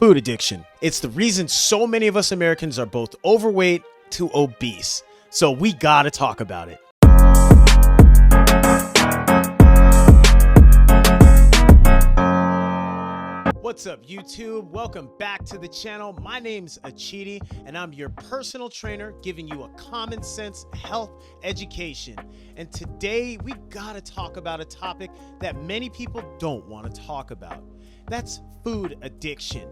Food addiction. It's the reason so many of us Americans are both overweight to obese. So we gotta talk about it. What's up, YouTube? Welcome back to the channel. My name's Achidi, and I'm your personal trainer giving you a common sense health education. And today we gotta talk about a topic that many people don't want to talk about. That's food addiction.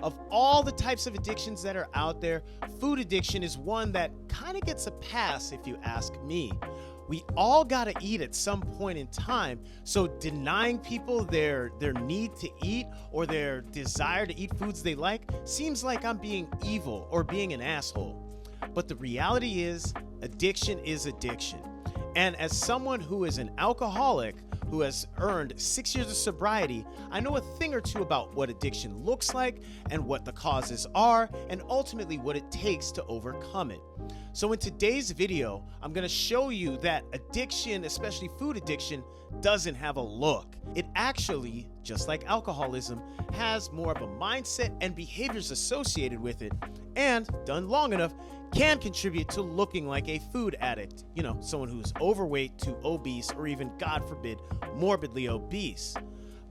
Of all the types of addictions that are out there, food addiction is one that kind of gets a pass if you ask me. We all gotta eat at some point in time, so denying people their need to eat or their desire to eat foods they like seems like I'm being evil or being an asshole. But the reality is, addiction is addiction. And as someone who is an alcoholic who has earned 6 years of sobriety, I know a thing or two about what addiction looks like and what the causes are, and ultimately what it takes to overcome it. So in today's video, I'm gonna show you that addiction, especially food addiction, doesn't have a look. It actually, just like alcoholism, has more of a mindset and behaviors associated with it, and done long enough, can contribute to looking like a food addict. You know, someone who's overweight to obese, or even, God forbid, morbidly obese.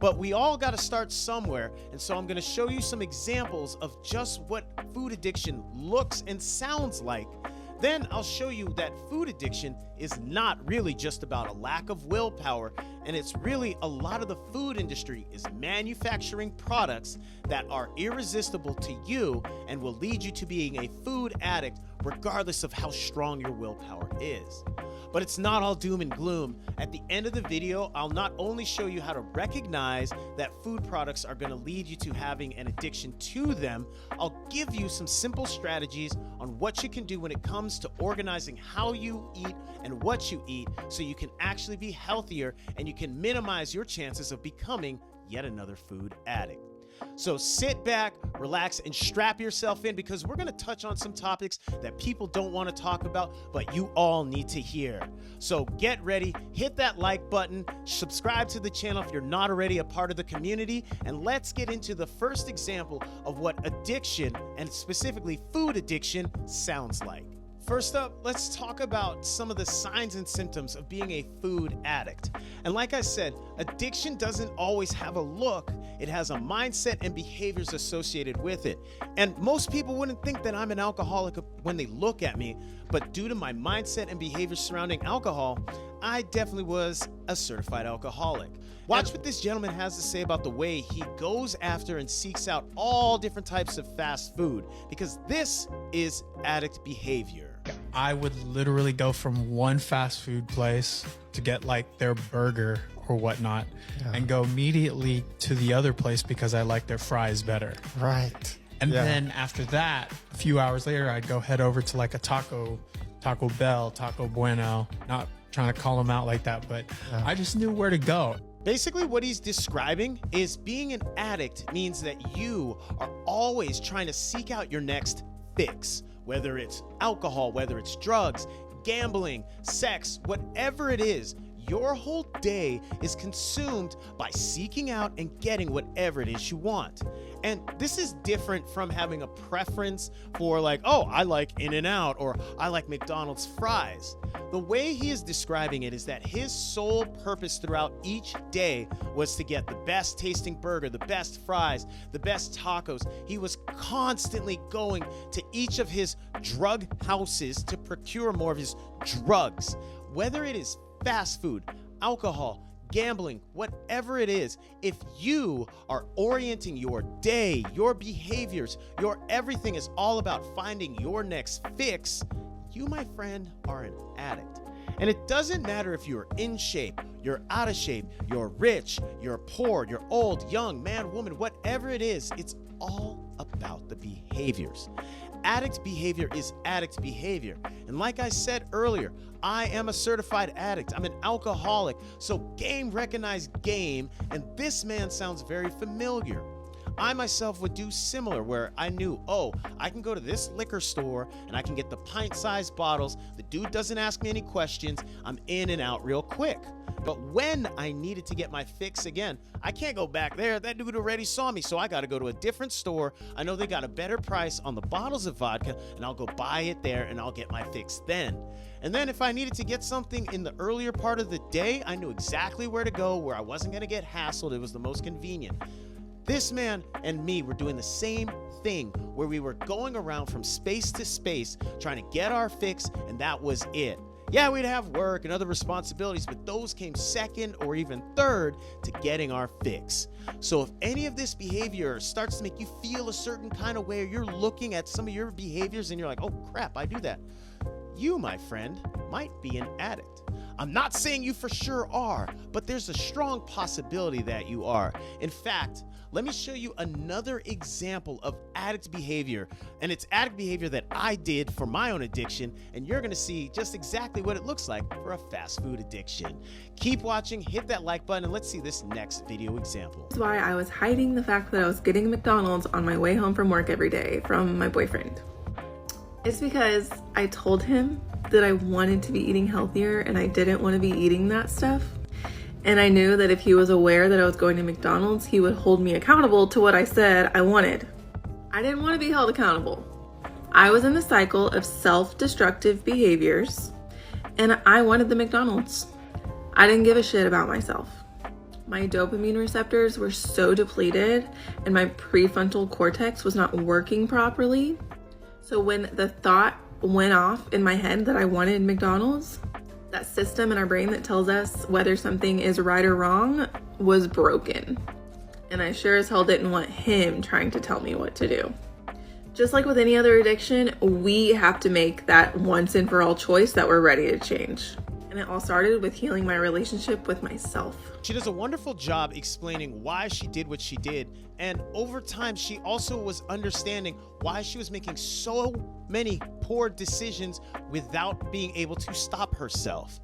But we all got to start somewhere, and so I'm going to show you some examples of just what food addiction looks and sounds like. Then I'll show you that food addiction is not really just about a lack of willpower, and it's really a lot of the food industry is manufacturing products that are irresistible to you and will lead you to being a food addict regardless of how strong your willpower is. But it's not all doom and gloom. At the end of the video, I'll not only show you how to recognize that food products are going to lead you to having an addiction to them, I'll give you some simple strategies on what you can do when it comes to organizing how you eat and what you eat so you can actually be healthier and you can minimize your chances of becoming yet another food addict. So sit back, relax, and strap yourself in because we're going to touch on some topics that people don't want to talk about, but you all need to hear. So get ready, hit that like button, subscribe to the channel if you're not already a part of the community, and let's get into the first example of what addiction, and specifically food addiction, sounds like. First up, let's talk about some of the signs and symptoms of being a food addict. And like I said, addiction doesn't always have a look. It has a mindset and behaviors associated with it. And most people wouldn't think that I'm an alcoholic when they look at me, but due to my mindset and behaviors surrounding alcohol, I definitely was a certified alcoholic. Watch what this gentleman has to say about the way he goes after and seeks out all different types of fast food, because this is addict behavior. I would literally go from one fast food place to get like their burger or whatnot and go immediately to the other place because I like their fries better. Right. And then after that, a few hours later, I'd go head over to like a Taco Bell, Taco Bueno, not trying to call them out like that, but I just knew where to go. Basically, what he's describing is being an addict means that you are always trying to seek out your next fix, whether it's alcohol, whether it's drugs, gambling, sex, whatever it is. Your whole day is consumed by seeking out and getting whatever it is you want. And this is different from having a preference for like, oh, I like In-N-Out or I like McDonald's fries. The way he is describing it is that his sole purpose throughout each day was to get the best tasting burger, the best fries, the best tacos. He was constantly going to each of his drug houses to procure more of his drugs. Whether it is fast food, alcohol, gambling, whatever it is, if you are orienting your day, your behaviors, your everything is all about finding your next fix, you, my friend, are an addict. And it doesn't matter if you're in shape, you're out of shape, you're rich, you're poor, you're old, young, man, woman, whatever it is, it's all about the behaviors. Addict behavior is addict behavior. And like I said earlier, I am a certified addict. I'm an alcoholic. So game recognized game, and this man sounds very familiar. I myself would do similar, where I knew, oh, I can go to this liquor store and I can get the pint-sized bottles. The dude doesn't ask me any questions. I'm in and out real quick. But when I needed to get my fix again, I can't go back there. That dude already saw me, so I got to go to a different store. I know they got a better price on the bottles of vodka, and I'll go buy it there, and I'll get my fix then. And then if I needed to get something in the earlier part of the day, I knew exactly where to go, where I wasn't going to get hassled. It was the most convenient. This man and me were doing the same thing, where we were going around from space to space trying to get our fix, and that was it. Yeah, we'd have work and other responsibilities, but those came second or even third to getting our fix. So if any of this behavior starts to make you feel a certain kind of way, or you're looking at some of your behaviors and you're like, oh crap, I do that, you, my friend, might be an addict. I'm not saying you for sure are, but there's a strong possibility that you are. In fact, let me show you another example of addict behavior, and it's addict behavior that I did for my own addiction, and you're gonna see just exactly what it looks like for a fast food addiction. Keep watching, hit that like button, and let's see this next video example. This is why I was hiding the fact that I was getting McDonald's on my way home from work every day from my boyfriend. It's because I told him that I wanted to be eating healthier and I didn't want to be eating that stuff. And I knew that if he was aware that I was going to McDonald's, he would hold me accountable to what I said I wanted. I didn't want to be held accountable. I was in the cycle of self-destructive behaviors, and I wanted the McDonald's. I didn't give a shit about myself. My dopamine receptors were so depleted, and my prefrontal cortex was not working properly. So when the thought went off in my head that I wanted McDonald's, that system in our brain that tells us whether something is right or wrong was broken. And I sure as hell didn't want him trying to tell me what to do. Just like with any other addiction, we have to make that once and for all choice that we're ready to change. And it all started with healing my relationship with myself. She does a wonderful job explaining why she did what she did. And over time, she also was understanding why she was making so many poor decisions without being able to stop herself.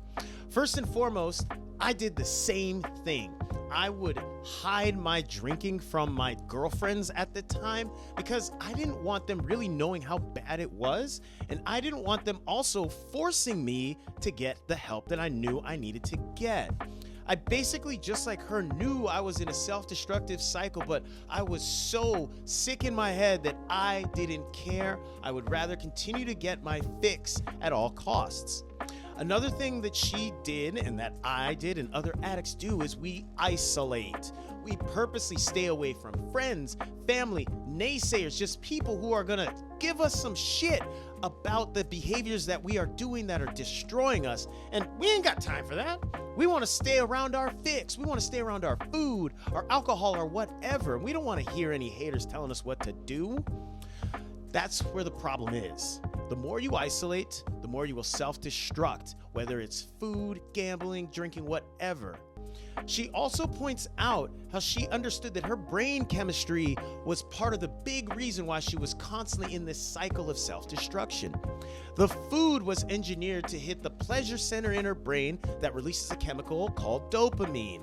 First and foremost, I did the same thing. I would hide my drinking from my girlfriends at the time because I didn't want them really knowing how bad it was. And I didn't want them also forcing me to get the help that I knew I needed to get. I basically, just like her, knew I was in a self-destructive cycle, but I was so sick in my head that I didn't care. I would rather continue to get my fix at all costs. Another thing that she did, and that I did and other addicts do, is we isolate. We purposely stay away from friends, family, naysayers, just people who are gonna give us some shit about the behaviors that we are doing that are destroying us. And we ain't got time for that. We wanna stay around our fix. We wanna stay around our food, our alcohol, or whatever. We don't wanna hear any haters telling us what to do. That's where the problem is. The more you isolate, the more you will self-destruct, whether it's food, gambling, drinking, whatever. She also points out how she understood that her brain chemistry was part of the big reason why she was constantly in this cycle of self-destruction. The food was engineered to hit the pleasure center in her brain that releases a chemical called dopamine.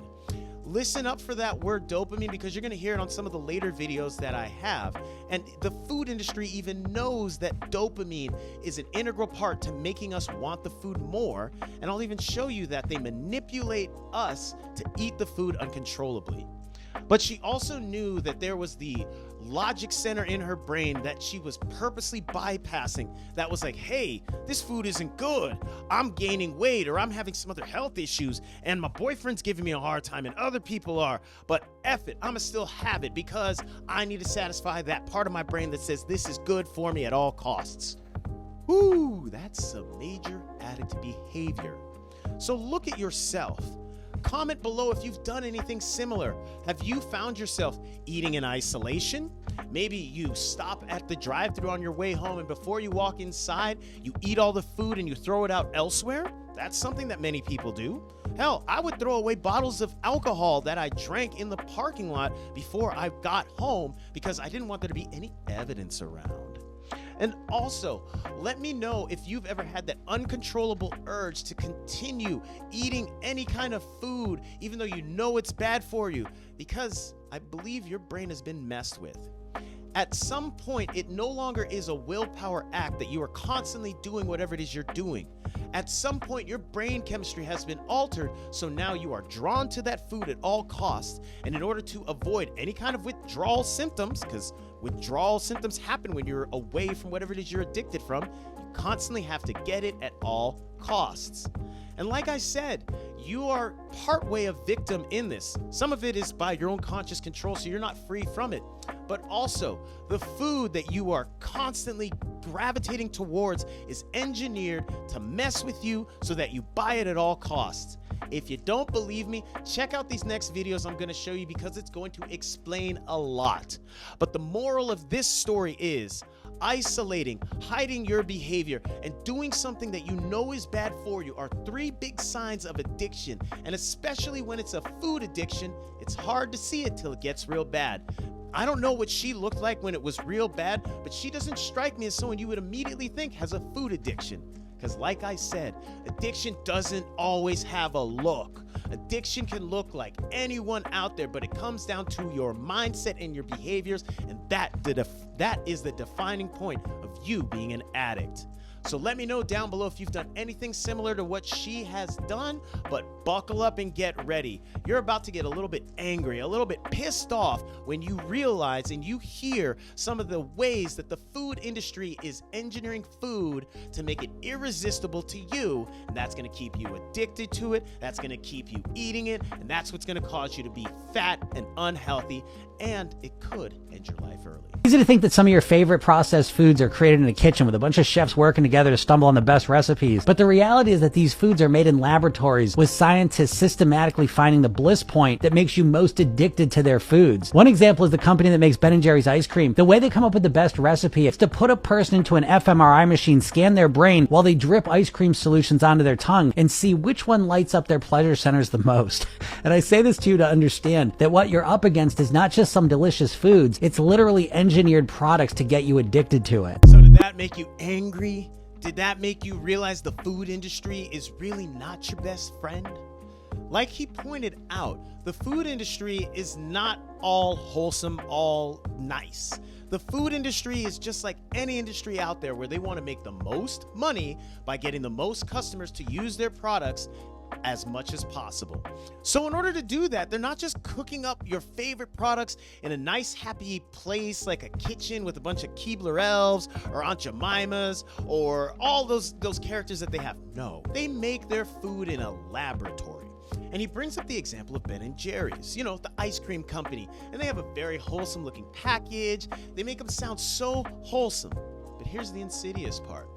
Listen up for that word dopamine, because you're going to hear it on some of the later videos that I have. And the food industry even knows that dopamine is an integral part to making us want the food more. And I'll even show you that they manipulate us to eat the food uncontrollably. But she also knew that there was the logic center in her brain that she was purposely bypassing, that was like, hey, this food isn't good, I'm gaining weight, or I'm having some other health issues, and my boyfriend's giving me a hard time and other people are, but F it, I'ma still have it because I need to satisfy that part of my brain that says this is good for me at all costs. Ooh, that's some major addict behavior. So look at yourself. Comment below if you've done anything similar. Have you found yourself eating in isolation? Maybe you stop at the drive-thru on your way home, and before you walk inside, you eat all the food and you throw it out elsewhere? That's something that many people do. Hell, I would throw away bottles of alcohol that I drank in the parking lot before I got home because I didn't want there to be any evidence around. And also, let me know if you've ever had that uncontrollable urge to continue eating any kind of food, even though you know it's bad for you, because I believe your brain has been messed with. At some point, it no longer is a willpower act that you are constantly doing whatever it is you're doing. At some point, your brain chemistry has been altered, so now you are drawn to that food at all costs. And in order to avoid any kind of withdrawal symptoms, because withdrawal symptoms happen when you're away from whatever it is you're addicted from, you constantly have to get it at all costs. And like I said, you are partway a victim in this. Some of it is by your own conscious control, so you're not free from it. But also, the food that you are constantly gravitating towards is engineered to mess with you so that you buy it at all costs. If you don't believe me, check out these next videos I'm going to show you, because it's going to explain a lot. But the moral of this story is isolating, hiding your behavior, and doing something that you know is bad for you are three big signs of addiction. And especially when it's a food addiction, it's hard to see it till it gets real bad. I don't know what she looked like when it was real bad, but she doesn't strike me as someone you would immediately think has a food addiction. Because like I said, addiction doesn't always have a look. Addiction can look like anyone out there, but it comes down to your mindset and your behaviors, and that is the defining point of you being an addict. So let me know down below if you've done anything similar to what she has done, but buckle up and get ready. You're about to get a little bit angry, a little bit pissed off when you realize and you hear some of the ways that the food industry is engineering food to make it irresistible to you, and that's going to keep you addicted to it, that's going to keep you eating it, and that's what's going to cause you to be fat and unhealthy, and it could end your life early. Easy to think that some of your favorite processed foods are created in a kitchen with a bunch of chefs working together to stumble on the best recipes. But the reality is that these foods are made in laboratories with scientists systematically finding the bliss point that makes you most addicted to their foods. One example is the company that makes Ben & Jerry's ice cream. The way they come up with the best recipe is to put a person into an fMRI machine, scan their brain while they drip ice cream solutions onto their tongue and see which one lights up their pleasure centers the most. And I say this to you to understand that what you're up against is not just some delicious foods, it's literally engineered products to get you addicted to it. So did that make you angry? Did that make you realize the food industry is really not your best friend? Like he pointed out, the food industry is not all wholesome, all nice. The food industry is just like any industry out there where they want to make the most money by getting the most customers to use their products as much as possible. So in order to do that, they're not just cooking up your favorite products in a nice happy place like a kitchen with a bunch of Keebler elves or Aunt Jemimas or all those characters that they have. No, they make their food in a laboratory. And he brings up the example of Ben & Jerry's, you know, the ice cream company, and they have a very wholesome looking package. They make them sound so wholesome. But here's the insidious part.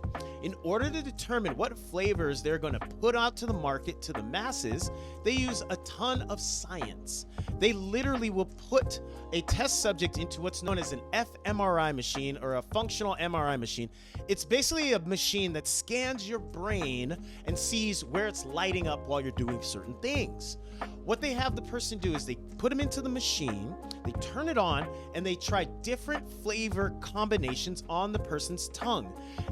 In order to determine what flavors they're going to put out to the market, to the masses, they use a ton of science. They literally will put a test subject into what's known as an fMRI machine, or a functional MRI machine. It's basically a machine that scans your brain and sees where it's lighting up while you're doing certain things. What they have the person do is they put them into the machine, they turn it on, and they try different flavor combinations on the person's tongue.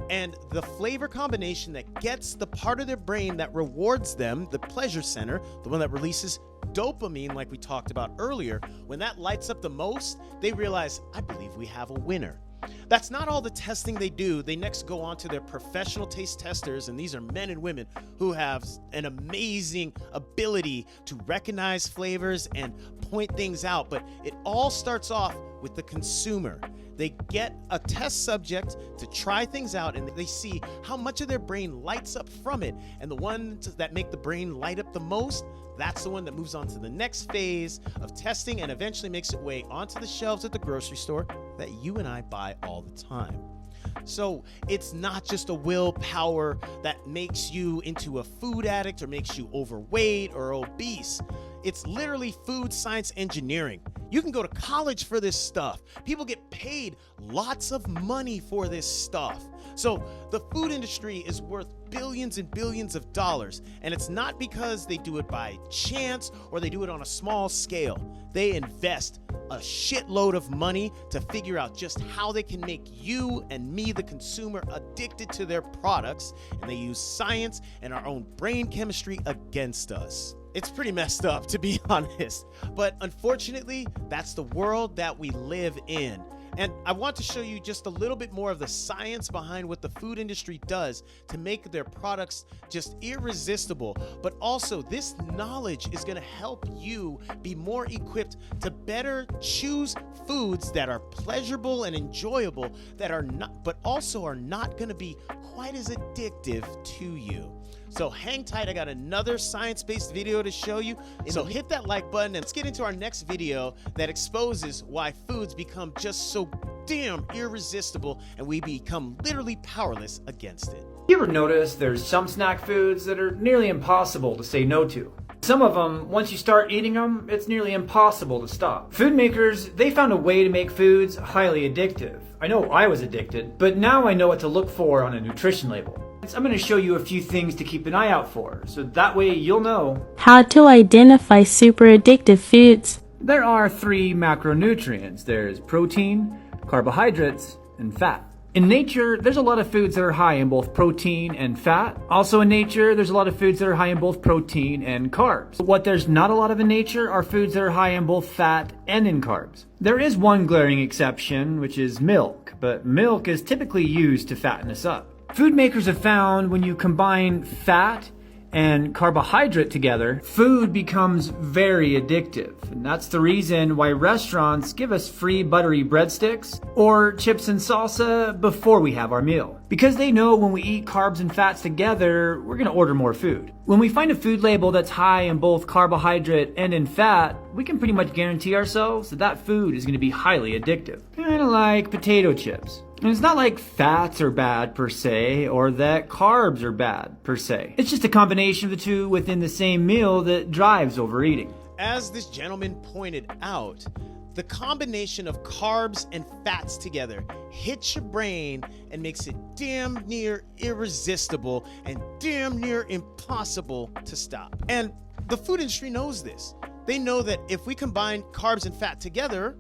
And the flavor combination that gets the part of their brain that rewards them, the pleasure center, the one that releases dopamine like we talked about earlier, when that lights up the most, they realize, I believe we have a winner. That's not all the testing they do. They next go on to their professional taste testers, and these are men and women who have an amazing ability to recognize flavors and point things out. But it all starts off with the consumer. They get a test subject to try things out, and they see how much of their brain lights up from it. And the ones that make the brain light up the most, that's the one that moves on to the next phase of testing and eventually makes its way onto the shelves at the grocery store that you and I buy all the time. So it's not just a willpower that makes you into a food addict or makes you overweight or obese. It's literally food science engineering. You can go to college for this stuff. People get paid lots of money for this stuff. So the food industry is worth billions and billions of dollars, and it's not because they do it by chance or they do it on a small scale. They invest a shitload of money to figure out just how they can make you and me, the consumer, addicted to their products, and they use science and our own brain chemistry against us. It's pretty messed up, to be honest. But unfortunately, that's the world that we live in. And I want to show you just a little bit more of the science behind what the food industry does to make their products just irresistible. But also, this knowledge is going to help you be more equipped to better choose foods that are pleasurable and enjoyable, that are not, but also are not going to be quite as addictive to you. So hang tight, I got another science-based video to show you. So hit that like button and let's get into our next video that exposes why foods become just so damn irresistible and we become literally powerless against it. You ever notice there's some snack foods that are nearly impossible to say no to? Some of them, once you start eating them, it's nearly impossible to stop. Food makers, they found a way to make foods highly addictive. I know I was addicted, but now I know what to look for on a nutrition label. I'm going to show you a few things to keep an eye out for, so that way you'll know how to identify super addictive foods. There are 3 macronutrients. There's protein, carbohydrates, and fat. In nature, there's a lot of foods that are high in both protein and fat. Also in nature, there's a lot of foods that are high in both protein and carbs. What there's not a lot of in nature are foods that are high in both fat and in carbs. There is one glaring exception, which is milk, but milk is typically used to fatten us up. Food makers have found when you combine fat and carbohydrate together, food becomes very addictive. And that's the reason why restaurants give us free buttery breadsticks or chips and salsa before we have our meal. Because they know when we eat carbs and fats together, we're going to order more food. When we find a food label that's high in both carbohydrate and in fat, we can pretty much guarantee ourselves that that food is going to be highly addictive. Kind of like potato chips. And it's not like fats are bad per se, or that carbs are bad per se. It's just a combination of the two within the same meal that drives overeating. As this gentleman pointed out, the combination of carbs and fats together hits your brain and makes it damn near irresistible and damn near impossible to stop. And the food industry knows this. They know that if we combine carbs and fat together,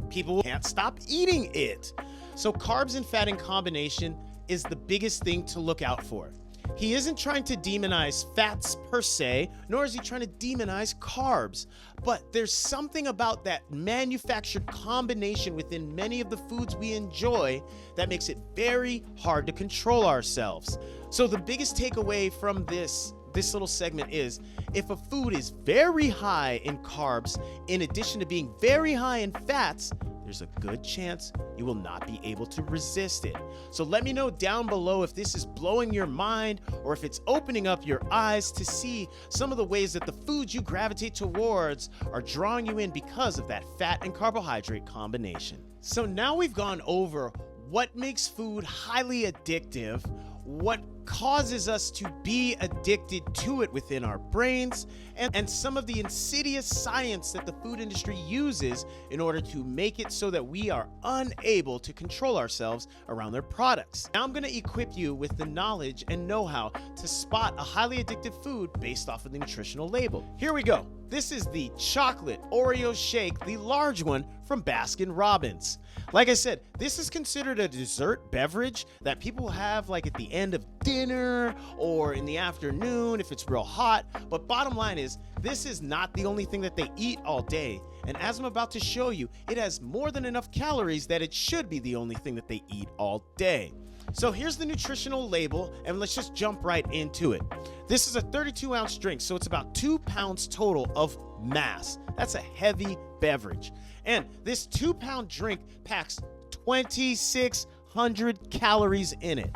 people can't stop eating it. So carbs and fat in combination is the biggest thing to look out for. He isn't trying to demonize fats per se, nor is he trying to demonize carbs. But there's something about that manufactured combination within many of the foods we enjoy that makes it very hard to control ourselves. So the biggest takeaway from this little segment is, if a food is very high in carbs, in addition to being very high in fats, there's a good chance you will not be able to resist it. So let me know down below if this is blowing your mind or if it's opening up your eyes to see some of the ways that the foods you gravitate towards are drawing you in because of that fat and carbohydrate combination. So now we've gone over what makes food highly addictive, what causes us to be addicted to it within our brains, and some of the insidious science that the food industry uses in order to make it so that we are unable to control ourselves around their products. Now I'm going to equip you with the knowledge and know-how to spot a highly addictive food based off of the nutritional label. Here we go. This is the chocolate Oreo shake, the large one from Baskin-Robbins. Like I said, this is considered a dessert beverage that people have like at the end of dinner or in the afternoon if it's real hot. But bottom line is, this is not the only thing that they eat all day. And as I'm about to show you, it has more than enough calories that it should be the only thing that they eat all day. So here's the nutritional label, and let's just jump right into it. This is a 32-ounce drink, so it's about 2 pounds total of mass. That's a heavy beverage. And this 2-pound drink packs 2,600 calories in it.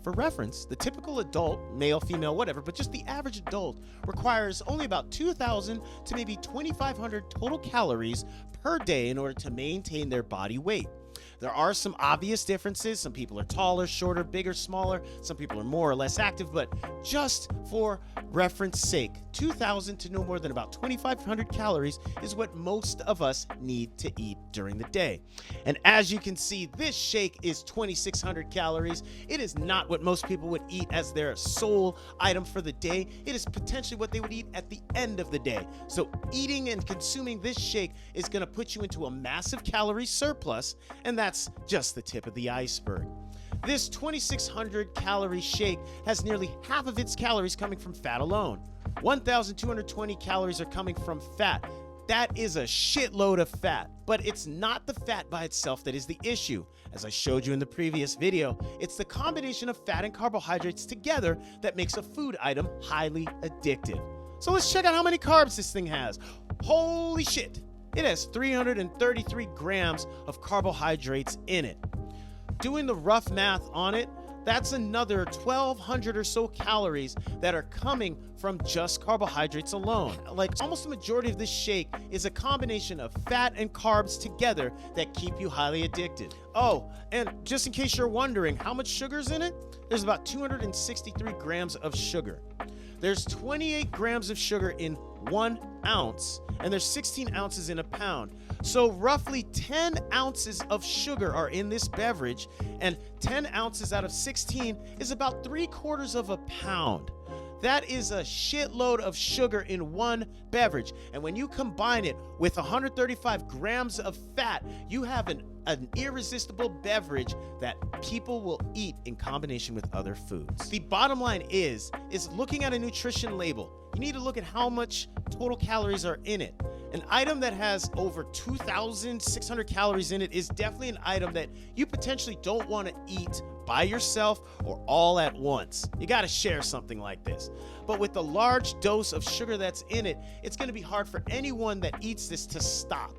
For reference, the typical adult, male, female, whatever, but just the average adult requires only about 2,000 to maybe 2,500 total calories per day in order to maintain their body weight. There are some obvious differences. Some people are taller, shorter, bigger, smaller. Some people are more or less active, but just for reference sake, 2,000 to no more than about 2,500 calories is what most of us need to eat during the day. And as you can see, this shake is 2,600 calories. It is not what most people would eat as their sole item for the day. It is potentially what they would eat at the end of the day. So eating and consuming this shake is going to put you into a massive calorie surplus, and that's just the tip of the iceberg. This 2,600 calorie shake has nearly half of its calories coming from fat alone. 1,220 calories are coming from fat. That is a shitload of fat, but it's not the fat by itself that is the issue. As I showed you in the previous video, it's the combination of fat and carbohydrates together that makes a food item highly addictive. So let's check out how many carbs this thing has. Holy shit! It has 333 grams of carbohydrates in it. Doing the rough math on it, that's another 1,200 or so calories that are coming from just carbohydrates alone. Like almost the majority of this shake is a combination of fat and carbs together that keep you highly addicted. Oh, and just in case you're wondering how much sugar's in it, there's about 263 grams of sugar. There's 28 grams of sugar in 1 ounce, and there's 16 ounces in a pound. So roughly 10 ounces of sugar are in this beverage, and 10 ounces out of 16 is about 3/4 of a pound. That is a shitload of sugar in one beverage. And when you combine it with 135 grams of fat, you have an irresistible beverage that people will eat in combination with other foods. The bottom line is looking at a nutrition label, you need to look at how much total calories are in it. An item that has over 2,600 calories in it is definitely an item that you potentially don't want to eat by yourself or all at once. You got to share something like this. But with the large dose of sugar that's in it, it's going to be hard for anyone that eats this to stop.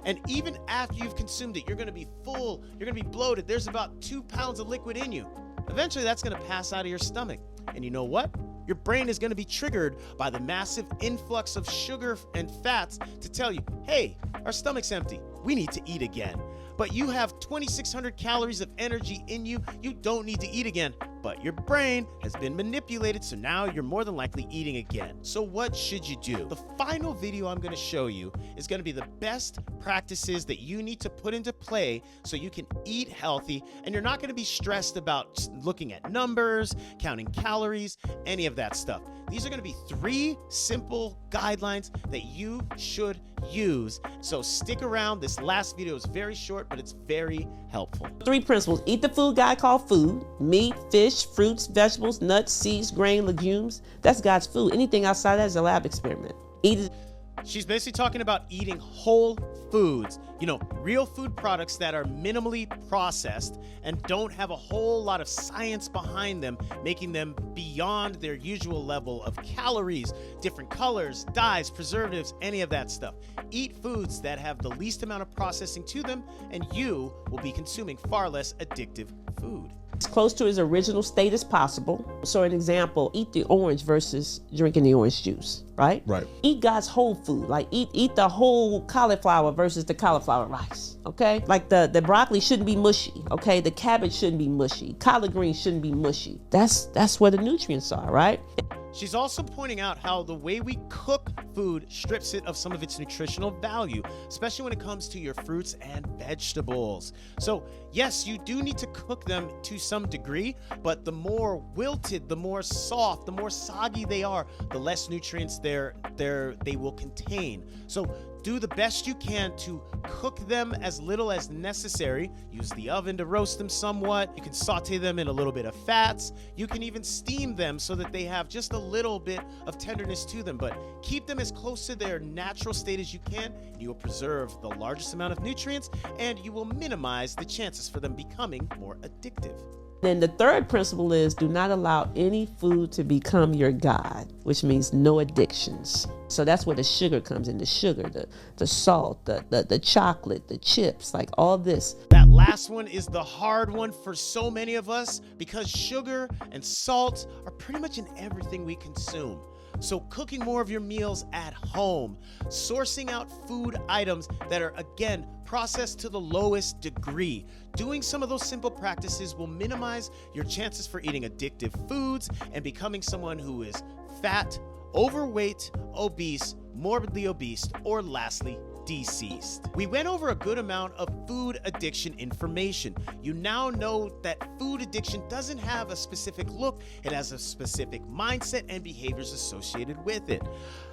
And even after you've consumed it, you're going to be full, you're going to be bloated. There's about 2 pounds of liquid in you. Eventually, that's going to pass out of your stomach. And you know what? Your brain is going to be triggered by the massive influx of sugar and fats to tell you, hey, our stomach's empty. We need to eat again. But you have 2,600 calories of energy in you. You don't need to eat again. But your brain has been manipulated, so now you're more than likely eating again. So what should you do? The final video I'm going to show you is going to be the best practices that you need to put into play so you can eat healthy and you're not going to be stressed about looking at numbers, counting calories, any of that stuff. These are going to be 3 simple guidelines that you should use. So stick around. This last video is very short, but it's very helpful. 3 principles. Eat the food God called food. Meat, fish, fruits, vegetables, nuts, seeds, grain, legumes. That's God's food. Anything outside that is a lab experiment. Eat it. She's basically talking about eating whole foods, real food products that are minimally processed and don't have a whole lot of science behind them, making them beyond their usual level of calories, different colors, dyes, preservatives, any of that stuff. Eat foods that have the least amount of processing to them, and you will be consuming far less addictive food. As close to its original state as possible. So an example, eat the orange versus drinking the orange juice, right? Right. Eat God's whole food, like eat the whole cauliflower versus the cauliflower rice, okay? Like the broccoli shouldn't be mushy, okay? The cabbage shouldn't be mushy. Collard greens shouldn't be mushy. That's where the nutrients are, right? She's also pointing out how the way we cook food strips it of some of its nutritional value, especially when it comes to your fruits and vegetables. So yes, you do need to cook them to some degree, but the more wilted, the more soft, the more soggy they are, the less nutrients they will contain. So do the best you can to cook them as little as necessary. Use the oven to roast them somewhat. You can saute them in a little bit of fats. You can even steam them so that they have just a little bit of tenderness to them, but keep them as close to their natural state as you can. You will preserve the largest amount of nutrients and you will minimize the chances for them becoming more addictive. Then the 3rd principle is do not allow any food to become your God, which means no addictions. So that's where the sugar comes in, the sugar, the salt, the chocolate, the chips, like all this. That last one is the hard one for so many of us because sugar and salt are pretty much in everything we consume. So cooking more of your meals at home, sourcing out food items that are, again, processed to the lowest degree. Doing some of those simple practices will minimize your chances for eating addictive foods and becoming someone who is fat, overweight, obese, morbidly obese, or lastly, deceased. We went over a good amount of food addiction information. You now know that food addiction doesn't have a specific look, it has a specific mindset and behaviors associated with it.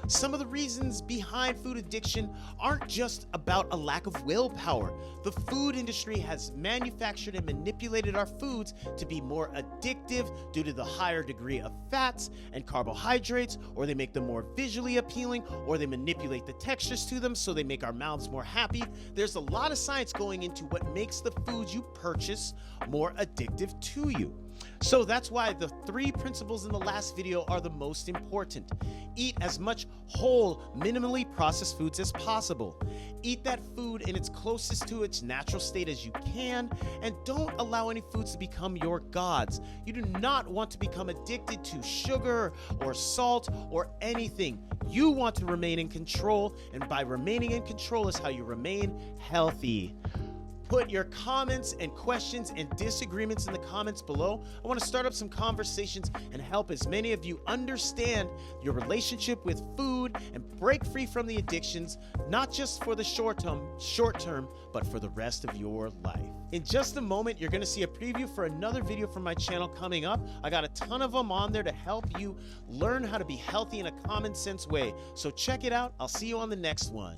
Some of the reasons behind food addiction aren't just about a lack of willpower. The food industry has manufactured and manipulated our foods to be more addictive due to the higher degree of fats and carbohydrates, or they make them more visually appealing, or they manipulate the textures to them so they make our mouths more happy. There's a lot of science going into what makes the foods you purchase more addictive to you. So that's why the 3 principles in the last video are the most important. Eat as much whole, minimally processed foods as possible. Eat that food in its closest to its natural state as you can, and don't allow any foods to become your gods. You do not want to become addicted to sugar or salt or anything. You want to remain in control, and by remaining in control is how you remain healthy. Put your comments and questions and disagreements in the comments below. I want to start up some conversations and help as many of you understand your relationship with food and break free from the addictions, not just for the short term, but for the rest of your life. In just a moment, you're going to see a preview for another video from my channel coming up. I got a ton of them on there to help you learn how to be healthy in a common sense way. So check it out. I'll see you on the next one.